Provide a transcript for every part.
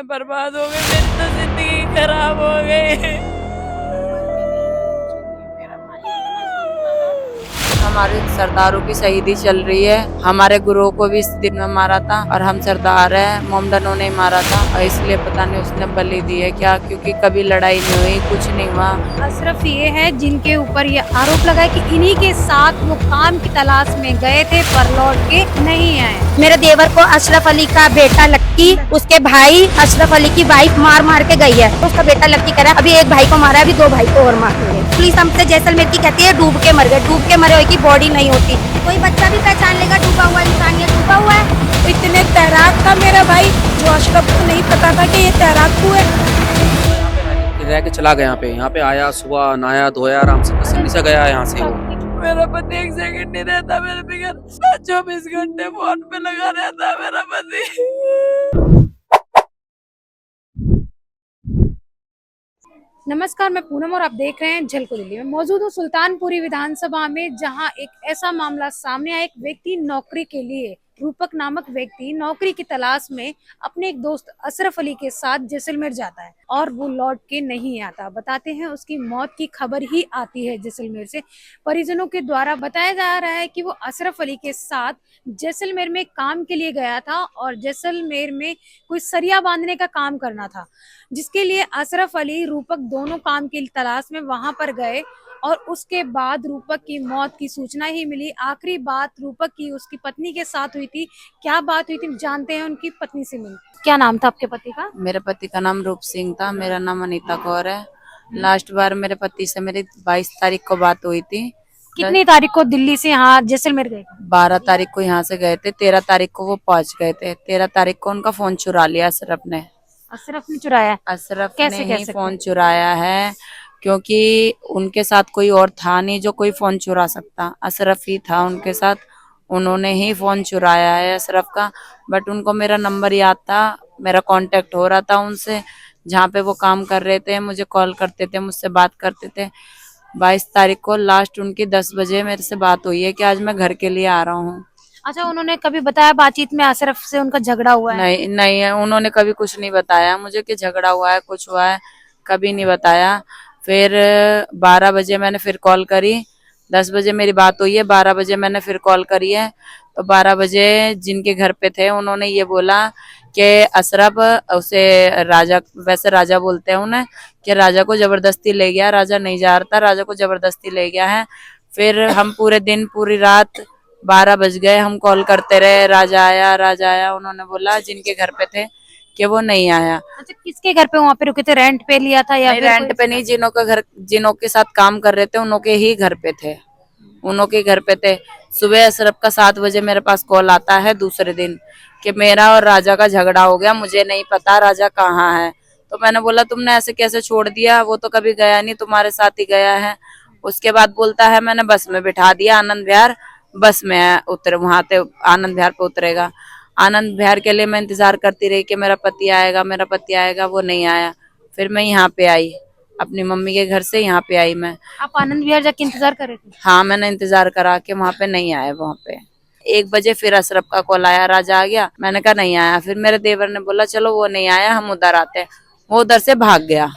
बर्बाद हो गई, मेरी तो जिंदगी खराब हो गई। हमारे सरदारों की शहीदी चल रही है। हमारे गुरुओं को भी इस दिन में मारा था और हम सरदार हैं, मोमडनों ने मारा था और इसलिए पता नहीं उसने बलि दी है क्या, क्योंकि कभी लड़ाई नहीं हुई, कुछ नहीं हुआ। अशरफ ये है जिनके ऊपर ये आरोप लगा है कि इन्हीं के साथ वो काम की तलाश में गए थे पर लौट के नहीं आए। मेरे देवर को अशरफ अली का बेटा लक्की, उसके भाई अशरफ अली की वाइफ मार मार के गई है, तो उसका बेटा लक्की कह रहा है अभी एक भाई को मारा है, अभी दो भाई को और मारेंगे। पुलिस हमसे जैसलमेर की कहती है डूब के मर गए, डूब के मरे हुए की बॉडी नहीं होती। कोई बच्चा भी पहचान लेगा डूबा हुआ इंसान, ये डूबा हुआ है। इतने तैराक था मेरा भाई, जो अशरफ को नहीं पता था कि ये तैराक हुए। रह के चला गया यहाँ पे आया, सुबह नहाया धोया, आराम से तसल्ली से गया यहाँ से। मेरा पति एक सेकंड नहीं रहता मेरे बगैर, 24 घंटे फोन पे लगा रहता है मेरा पति। नमस्कार, मैं पूनम और आप देख रहे हैं झलको दिल्ली में। मौजूद हूँ सुल्तानपुरी विधानसभा में, जहां एक ऐसा मामला सामने आया। एक व्यक्ति नौकरी के लिए, रूपक नामक व्यक्ति नौकरी की तलाश में अपने एक दोस्त अशरफ अली के साथ जैसलमेर जाता है और वो लौट के नहीं आता। बताते हैं उसकी मौत की खबर ही आती है जैसलमेर से। परिजनों के द्वारा बताया जा रहा है कि वो अशरफ अली के साथ जैसलमेर में काम के लिए गया था और जैसलमेर में कोई सरिया बांधने का काम करना था, जिसके लिए अशरफ अली रूपक दोनों काम की तलाश में वहां पर गए और उसके बाद रूपक की मौत की सूचना ही मिली। आखिरी बात रूपक की उसकी पत्नी के साथ हुई थी। क्या बात हुई थी जानते हैं उनकी पत्नी से मिल। क्या नाम था आपके पति का? मेरे पति का नाम रूप सिंह था, मेरा नाम अनीता कौर है। लास्ट बार मेरे पति से मेरी 22 तारीख को बात हुई थी। कितनी तारीख को दिल्ली से यहाँ जैसलमेर गए? 12 तारीख को यहाँ से गए थे, 13 तारीख को वो पहुंच गए थे। 13 तारीख को उनका फोन चुरा लिया अशरफ ने। अशरफ ने चुराया? अशरफ कैसे ने कह ही सकते फोन हैं? चुराया है, क्योंकि उनके साथ कोई और था नहीं जो कोई फोन चुरा सकता। अशरफ ही था उनके साथ, उन्होंने ही फोन चुराया है अशरफ का। बट उनको मेरा नंबर याद था, मेरा कांटेक्ट हो रहा था उनसे। जहाँ पे वो काम कर रहे थे मुझे कॉल करते थे, मुझसे बात करते थे। 22 तारीख को लास्ट उनकी 10 बजे मेरे से बात हुई है कि आज मैं घर के लिए आ रहा हूँ। अच्छा, उन्होंने कभी बताया बातचीत में अशरफ से उनका झगड़ा हुआ है? नहीं नहीं है, उन्होंने कभी कुछ नहीं बताया मुझे कि झगड़ा हुआ है, कुछ हुआ है, कभी नहीं बताया। फिर 12 बजे मैंने फिर कॉल करी। 10 बजे मेरी बात हुई है, 12 बजे मैंने फिर कॉल करी है। तो 12 बजे जिनके घर पे थे उन्होंने ये बोला कि अशरफ उसे राजा, वैसे राजा बोलते हैं उन्हें, कि राजा को जबरदस्ती ले गया। राजा नहीं जा रहा था, राजा को जबरदस्ती ले गया है। फिर हम पूरे दिन पूरी रात 12 बज गए, हम कॉल करते रहे, राजा आया राजा आया। उन्होंने बोला जिनके घर पे थे कि वो नहीं आया। अच्छा, किसके घर पे वहां पे रुके थे? रेंट पे लिया था या नहीं, फिर रेंट पे नहीं, जिनों का घर, जिनों के साथ काम कर रहे थे उन्हों के ही घर पे थे, उन्हों के घर पे थे। सुबह अशरफ का 7 बजे मेरे पास कॉल आता है दूसरे दिन कि मेरा और राजा का झगड़ा हो गया, मुझे नहीं पता राजा कहाँ है। तो मैंने बोला तुमने ऐसे कैसे छोड़ दिया, वो तो कभी गया नहीं, तुम्हारे साथ ही गया है। उसके बाद बोलता है मैंने बस में बिठा दिया आनंद विहार, बस में उतरे, वहां पे आनंद विहार पे उतरेगा। आनंद विहार के लिए मैं इंतजार करती रही कि मेरा पति आएगा, मेरा पति आएगा, वो नहीं आया। फिर मैं यहाँ पे आई, अपनी मम्मी के घर से यहाँ पे आई मैं। आप आनंद विहार जाके इंतजार कर रहे थे? हाँ, मैंने इंतजार करा के वहां पे नहीं आए। वहां पे 1 बजे फिर अशरफ का कॉल आया, राजा आ गया। मैंने कहा नहीं आया। फिर मेरे देवर ने बोला चलो वो नहीं आया, हम उधर आते हैं। वो उधर से भाग गया,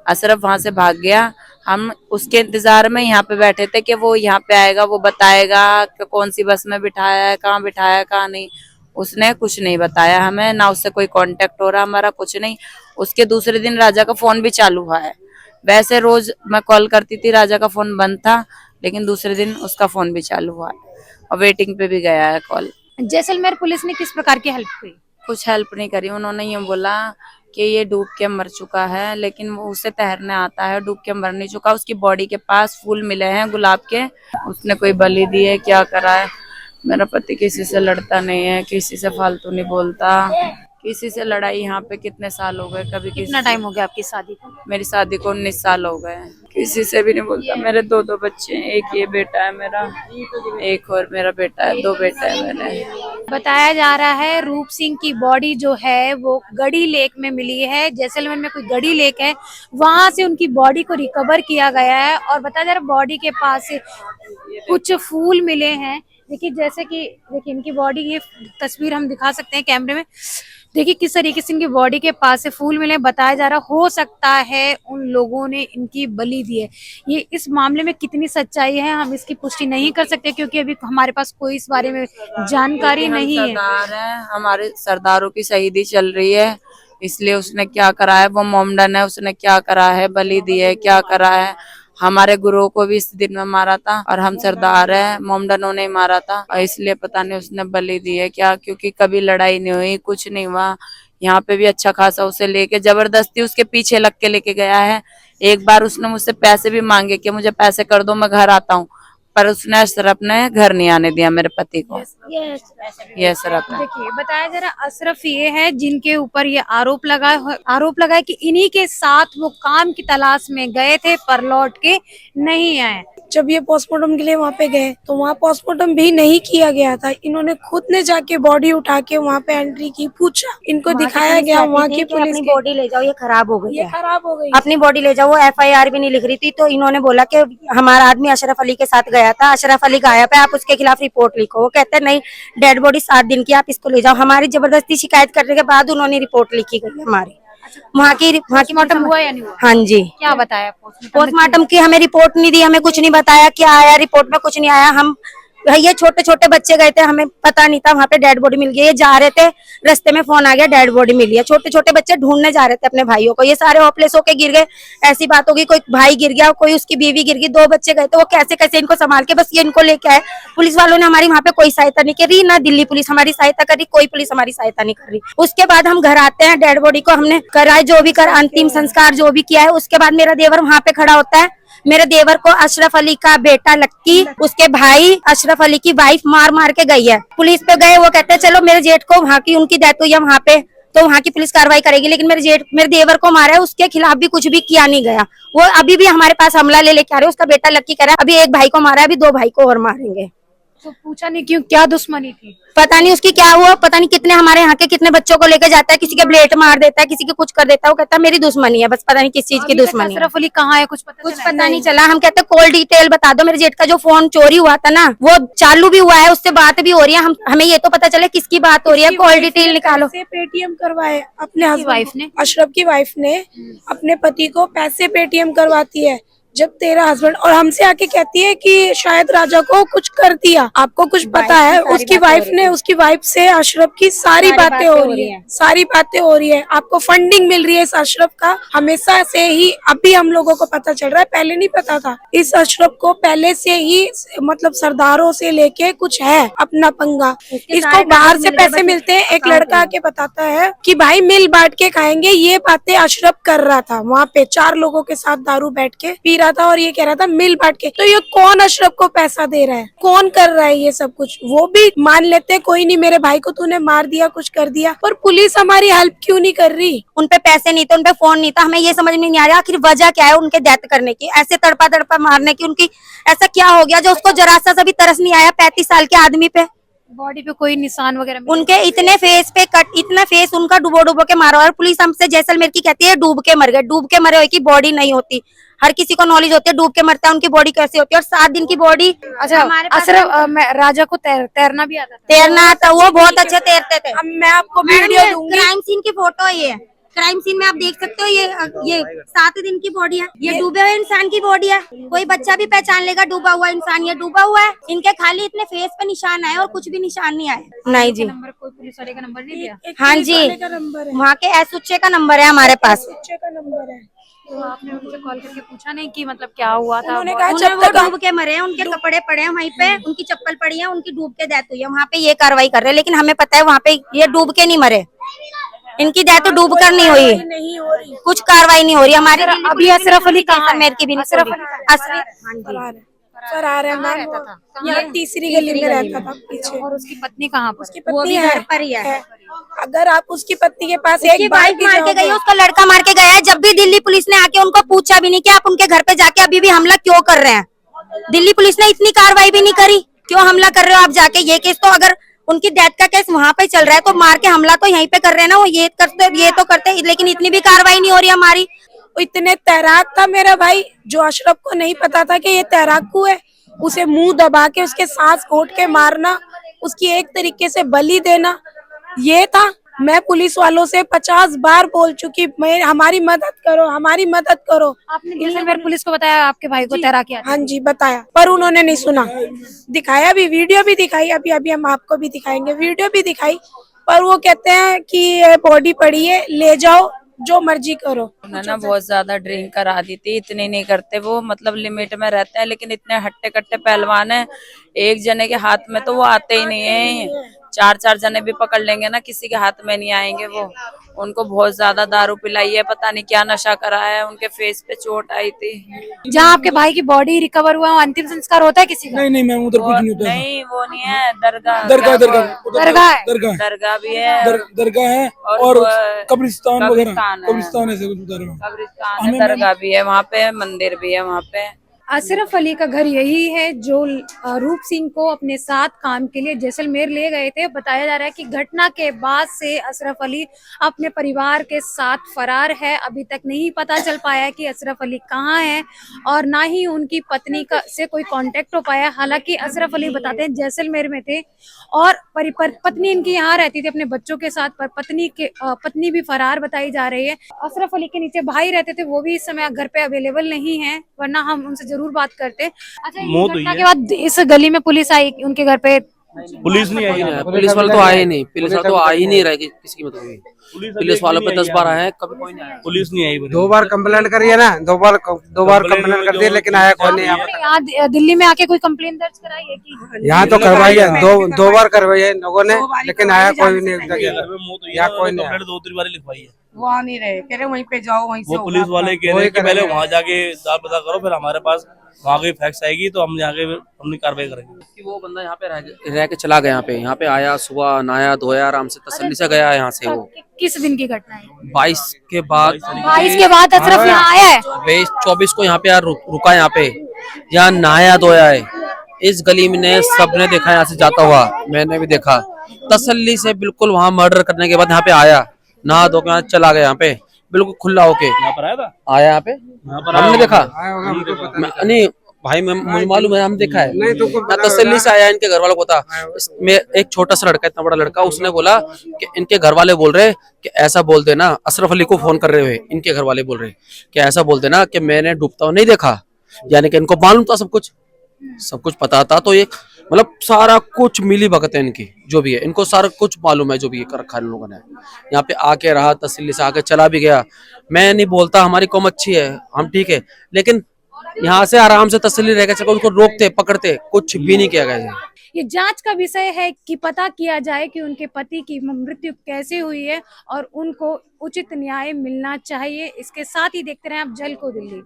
अशरफ वहां से भाग गया। हम उसके इंतजार में यहाँ पे बैठे थे कि वो यहाँ पे आएगा, वो बताएगा कि कौन सी बस में बिठाया है, कहाँ बिठाया है, कहाँ नहीं। उसने कुछ नहीं बताया हमें, ना उससे कोई कांटेक्ट हो रहा हमारा, कुछ नहीं। उसके दूसरे दिन राजा का फोन भी चालू हुआ है। वैसे रोज मैं कॉल करती थी, राजा का फोन बंद था, लेकिन दूसरे दिन उसका फोन भी चालू हुआ है और वेटिंग पे भी गया है कॉल। जैसलमेर पुलिस ने किस प्रकार की हेल्प की? कुछ हेल्प नहीं करी। उन्होंने ये बोला कि ये डूब के मर चुका है, लेकिन वो उसे तैरने आता है, डूब के मर नहीं चुका। उसकी बॉडी के पास फूल मिले हैं गुलाब के, उसने कोई बलि दी है, क्या करा है। मेरा पति किसी से लड़ता नहीं है, किसी से फालतू नहीं बोलता, किसी से लड़ाई यहाँ पे कितने साल हो गए, कभी किसी कितना टाइम हो गया आपकी शादी को? मेरी शादी को 19 साल हो गए। किसी से भी नहीं बोलता। मेरे दो बच्चे हैं, एक ये बेटा है मेरा, एक और मेरा बेटा है, 2 बेटा है मेरे। बताया जा रहा है रूप सिंह की बॉडी जो है वो गड़ी लेक में मिली है। जैसलमेर में कोई गड़ी लेक है, वहां से उनकी बॉडी को रिकवर किया गया है और बताया जा रहा है बॉडी के पास से कुछ फूल मिले हैं देखिए जैसे कि देखिए इनकी बॉडी, ये तस्वीर हम दिखा सकते हैं कैमरे में। देखिए किस तरीके से इनकी बॉडी के पास से फूल मिले, बताया जा रहा हो सकता है उन लोगों ने इनकी बलि दी है। ये इस मामले में कितनी सच्चाई है हम इसकी पुष्टि नहीं कर सकते, क्योंकि अभी हमारे पास कोई इस बारे में जानकारी हम नहीं है। सरदार हैं, हमारे सरदारों की शहीदी चल रही है, इसलिए उसने क्या करा है, वो मोमडन है, उसने क्या करा है, बलि दी है, क्या करा है। हमारे गुरुओं को भी इस दिन में मारा था और हम सरदार है, मोमडनों ने मारा था और इसलिए पता नहीं उसने बलि दी है क्या, क्योंकि कभी लड़ाई नहीं हुई, कुछ नहीं हुआ। यहाँ पे भी अच्छा खासा उसे लेके जबरदस्ती उसके पीछे लग के लेके गया है। एक बार उसने मुझसे पैसे भी मांगे कि मुझे पैसे कर दो, मैं घर आता हूँ, पर उसने अशरफ ने घर नहीं आने दिया मेरे पति को। ये अशरफ है। देखिए बताया जा रहा अशरफ ये है जिनके ऊपर ये आरोप लगा है कि इन्हीं के साथ वो काम की तलाश में गए थे पर लौट के नहीं आए। जब ये पोस्टमार्टम के लिए वहाँ पे गए तो वहाँ पोस्टमार्टम भी नहीं किया गया था। इन्होंने खुद ने जाके बॉडी उठा के वहाँ पे एंट्री की, पूछा, इनको दिखाया गया वहाँ की पुलिस अपनी बॉडी ले जाओ, ये खराब हो गई ये है, खराब हो गई। अपनी बॉडी ले जाओ। वो FIR भी नहीं लिख रही थी, तो इन्होंने बोला कि हमारा आदमी अशरफ अली के साथ गया था, अशरफ अली गायब है, आप उसके खिलाफ रिपोर्ट लिखो। वो कहते हैं नहीं, डेड बॉडी 7 दिन की, आप इसको ले जाओ। हमारी जबरदस्ती शिकायत करने के बाद उन्होंने रिपोर्ट लिखी गई हमारी वहाँ की पोस्टमार्टम हुआ या नहीं हुआ? हाँ जी। क्या बताया पोस्टमार्टम की हमें रिपोर्ट नहीं दी, हमें कुछ नहीं बताया, क्या आया रिपोर्ट में कुछ नहीं आया। हम ये छोटे छोटे बच्चे गए थे, हमें पता नहीं था, वहाँ पे डेड बॉडी मिल गई। ये जा रहे थे, रास्ते में फोन आ गया डेड बॉडी मिली है। छोटे छोटे बच्चे ढूंढने जा रहे थे अपने भाइयों को, ये सारे होपलेस होके गिर गए। ऐसी बात होगी, कोई भाई गिर गया, कोई उसकी बीवी गिर गई, 2 बच्चे गए थे, वो कैसे कैसे इनको संभाल के बस ये इनको लेके आए। पुलिस वालों ने हमारी वहाँ पे कोई सहायता नहीं करी, ना दिल्ली पुलिस हमारी सहायता करी, कोई पुलिस हमारी सहायता नहीं कर रही। उसके बाद हम घर आते हैं, डेड बॉडी को हमने कराए, जो भी कर अंतिम संस्कार जो भी किया है। उसके बाद मेरा देवर वहाँ पे खड़ा होता है। मेरे देवर को अशरफ अली का बेटा लक्की, उसके भाई अशरफ अली की वाइफ मार मार के गई है। पुलिस पे गए, वो कहते हैं चलो मेरे जेठ को, वहाँ की उनकी डेथ हुई है वहाँ पे, तो वहाँ की पुलिस कार्रवाई करेगी। लेकिन मेरे देवर को मारा है, उसके खिलाफ भी कुछ भी किया नहीं गया। वो अभी भी हमारे पास हमला लेके आ रहे हैं। उसका बेटा लक्की कह रहा है अभी एक भाई को मारा है, अभी 2 भाई को और मारेंगे। तो पूछा नहीं क्यों, क्या दुश्मनी थी? पता नहीं उसकी क्या हुआ, पता नहीं कितने हमारे यहाँ के कितने बच्चों को लेके जाता है, किसी के ब्लेड मार देता है, किसी के कुछ कर देता है। वो कहता है मेरी दुश्मनी है, बस पता नहीं किस चीज की दुश्मनी है। अशरफ अली कहाँ है कुछ पता नहीं चला। हम कहते कॉल डिटेल बता दो। मेरे जेठ का जो फोन चोरी हुआ था ना, वो चालू भी हुआ है, उससे बात भी हो रही है। हमें ये तो पता चले किसकी बात हो रही है, कॉल डिटेल निकालो। पेटीएम करवाए अपने वाइफ ने, अशरफ की वाइफ ने अपने पति को पैसे पेटीएम करवाती है। जब तेरा हस्बैंड और हमसे आके कहती है कि शायद राजा को कुछ कर दिया, आपको कुछ पता है? उसकी वाइफ ने, उसकी वाइफ से अशरफ की सारी बातें हो रही है, सारी बातें हो रही है। आपको फंडिंग मिल रही है इस अशरफ का हमेशा से ही। अभी हम लोगों को पता चल रहा है, पहले नहीं पता था। इस अशरफ को पहले से ही मतलब सरदारों से लेके कुछ है अपना पंगा। इसको बाहर से पैसे मिलते हैं। एक लड़का आके बताता है कि भाई मिल बांट के खाएंगे, ये बातें अशरफ कर रहा था वहाँ पे 4 लोगों के साथ दारू बैठ के पी रहा था और ये कह रहा था मिल बांट के। तो ये कौन अशरफ को पैसा दे रहा है, कौन कर रहा है ये सब कुछ? वो भी मान लेते कोई नहीं, मेरे भाई को तूने मार दिया, कुछ कर दिया, पर पुलिस हमारी हेल्प क्यों नहीं कर रही? उनपे पैसे नहीं थे, उनपे फोन नहीं था। हमें ये समझ में नहीं आ रहा आखिर वजह क्या है उनके डेथ करने की, ऐसे तड़पा तड़पा मारने की। उनकी ऐसा क्या हो गया जो उसको जरा सा भी तरस नहीं आया 35 साल के आदमी पे? बॉडी पे कोई निशान वगैरह? उनके इतने फेस पे कट, इतना फेस उनका डुबो डुबो के मारा। और पुलिस हमसे जैसलमेर की कहती है डूब के मर गए। डूब के मरे हुए की बॉडी नहीं होती, हर किसी को नॉलेज होती है डूब के मरता है उनकी बॉडी कैसे होती है। और 7 दिन की बॉडी। अच्छा, अशरफ राजा को तैरना भी आता था? तैरना आता, वो बहुत अच्छे तैरते थे। मैं आपको वीडियो दूंगी, क्राइम सीन की फोटो है ये, क्राइम सीन में आप देख सकते हो। ये 7 दिन की बॉडी है, ये डूबे हुए इंसान की बॉडी है। कोई बच्चा भी पहचान लेगा डूबा हुआ इंसान, ये डूबा हुआ है। इनके खाली इतने फेस पे निशान आए और कुछ भी निशान नहीं आए। नहीं जी, नंबर कोई पुलिस वाले का नंबर नहीं दिया? हाँ जी, नंबर है, वहाँ के एसुच्चे का नंबर है हमारे पास। बच्चे का नंबर है। तो आपने उनसे कॉल करके पूछा नहीं कि मतलब क्या हुआ था? उन्होंने कहा उन्हें जब वो तक डूब के मरे हैं, उनके कपड़े पड़े हैं वहीं पे, उनकी चप्पल पड़ी है, उनकी डूब के डेथ हुई है। वहाँ पे ये कार्रवाई कर रहे हैं, लेकिन हमें पता है वहाँ पे ये डूब के नहीं मरे, इनकी डेथ तो डूब कर नहीं हुई, नहीं हो रही, कुछ कार्रवाई नहीं हो रही हमारी। अभी अशरफ अली कहाँ है? की भी नहीं अशरफ खुली। फरार है मैम, यहाँ तीसरी गली में रहता था पीछे। और उसकी पत्नी कहाँ पर? उसकी वो पत्नी भी है, घर पर ही है। अगर आप उसकी पत्नी के पास उसकी एक बार वाइफ भी मार के जाओगे, गई, उसका लड़का मार के गया है। जब भी दिल्ली पुलिस ने आके उनको पूछा भी नहीं कि आप उनके घर पे जाके अभी भी हमला क्यों कर रहे हैं। दिल्ली पुलिस ने इतनी कार्रवाई भी नहीं करी, क्यों हमला कर रहे हो आप जाके। ये केस तो अगर उनकी डेथ का केस वहाँ पे चल रहा है तो मार के हमला तो यहीं पे कर रहे हैं ना, वो ये तो करते, लेकिन इतनी भी कार्रवाई नहीं हो रही हमारी। इतने तैराक था मेरा भाई, जो अशरफ को नहीं पता था कि ये तैराकू है, उसे मुंह दबा के उसके सांस घोट के मारना, उसकी एक तरीके से बलि देना, ये था। मैं पुलिस वालों से 50 बार बोल चुकी, मैं हमारी मदद करो, हमारी मदद करो। आपने जैसलमेर पुलिस को बताया आपके भाई को तैराकी आती है? हाँ जी बताया, पर उन्होंने नहीं सुना। दिखाया भी, वीडियो भी दिखाई, अभी अभी हम आपको भी दिखाएंगे, वीडियो भी दिखाई, पर वो कहते हैं कि ये बॉडी पड़ी है, ले जाओ, जो मर्जी करो। उन्होंने बहुत ज्यादा ड्रिंक करा दी थी, इतनी नहीं करते वो, मतलब लिमिट में रहते हैं, लेकिन इतने हट्टे कट्टे पहलवान है, एक जने के हाथ में तो वो आते ही नहीं है, चार चार जने भी पकड़ लेंगे ना, किसी के हाथ में नहीं आएंगे वो। उनको बहुत ज्यादा दारू पिलाई है, पता नहीं क्या नशा करा है, उनके फेस पे चोट आई थी। जहाँ आपके भाई की बॉडी रिकवर हुआ वहाँ अंतिम संस्कार होता है किसी का? नहीं नहीं मैम, उधर कुछ नहीं होता है। नहीं वो नहीं है, दरगाह दरगाह दरगाह दरगाह है? दरगाह दरगाह भी है, दरगाह है और और कब्रिस्तान वगैरह, कब्रिस्तान है। कब्रिस्तान ऐसे कुछ बता रहे हो। कब्रिस्तान है, दरगाह भी है वहाँ पे, मंदिर भी है वहाँ पे। अशरफ अली का घर यही है जो रूप सिंह को अपने साथ काम के लिए जैसलमेर ले गए थे। बताया जा रहा है कि घटना के बाद से अशरफ अली अपने परिवार के साथ फरार है। अभी तक नहीं पता चल पाया कि अशरफ अली कहाँ है और ना ही उनकी पत्नी का से कोई कांटेक्ट हो पाया। हालांकि अशरफ अली बताते हैं जैसलमेर में थे और पत्नी इनकी यहाँ रहती थी अपने बच्चों के साथ, पर पत्नी भी फरार बताई जा रही है। अशरफ अली के नीचे भाई रहते थे, वो भी इस समय घर पे अवेलेबल नहीं है, वरना हम उनसे जरूर बात करते। अच्छा, इस घटना के बाद इस गली में पुलिस आई उनके घर पे? पुलिस नहीं आई है। पुलिस वाले तो आए ही नहीं, पुलिस वाले तो आ ही नहीं रहे किसी की मतलब हुई। पुलिस वालों पे 10 बार आए हैं, कभी कोई नहीं आया। पुलिस नहीं आई। 2 बार कंप्लेंट करी है ना, 2 बार कंप्लेंट कर दी, लेकिन आया कोई नहीं। आपने यहाँ दिल्ली में आके कोई कंप्लेन दर्ज कराई है कि? यहाँ तो करवाई है, 2 बार करवाई है लोगों ने, लेकिन आया कोई नहीं। यहाँ कोई नहीं, 2-3 बार लिखवाई है। वो आ नहीं रहे, कह रहे वहीं पे जाओ, वहीं से वो पुलिस वाले कह रहे हैं कि पहले वहाँ जाके दाल पता करो, फिर हमारे पास वहाँ की फैक्ट्स आएगी तो हम जाके अपनी कार्रवाई करेंगे। कि वो बंदा यहाँ पे रह के चला गया, यहाँ पे आया, सुबह नहाया धोया, आराम से तसल्ली से गया यहाँ से। वो किस दिन की घटना है? 22 के बाद 22 के बाद अशरफ यहाँ आया है? 24 को यहाँ पे यार रुका, यहाँ पे यहाँ नहाया धोया है। इस गली में ने सबने देखा यहाँ से जाता हुआ, मैंने भी देखा तसल्ली से, बिल्कुल वहाँ मर्डर करने के बाद यहाँ पे आया, नहा धो के यहाँ चला गया, यहाँ पे बिल्कुल खुला होके यहाँ पर आया था, आया यहाँ पे, हमने देखा नहीं भाई, मुझे मालूम है, हम देखा है। नहीं तो तसल्ली से आया, इनके घर वालों को था। मैं एक छोटा सा लड़का, इतना बड़ा लड़का, उसने बोला कि इनके घर वाले बोल रहे कि ऐसा बोल देना, अशरफ अली को फोन कर रहे हुए इनके घर वाले बोल रहे कि ऐसा बोल देना कि मैंने डूबता हुआ नहीं देखा, यानी कि इनको मालूम था, सब कुछ पता था। तो ये मतलब सारा कुछ मिली भगत है इनकी, जो भी है इनको सारा कुछ मालूम है, जो भी ये कर रखा है इन लोगों ने। यहाँ पे आके रहा, तसल्ली से आके चला भी गया। मैं नहीं बोलता हमारी कौम अच्छी है, हम ठीक है, लेकिन यहाँ से आराम से तसल्ली रह गया, उनको रोकते पकड़ते, कुछ भी नहीं किया गया। ये जांच का विषय है कि पता किया जाए कि उनके पति की मृत्यु कैसे हुई है और उनको उचित न्याय मिलना चाहिए। इसके साथ ही देखते रहे आप जल को दिल्ली।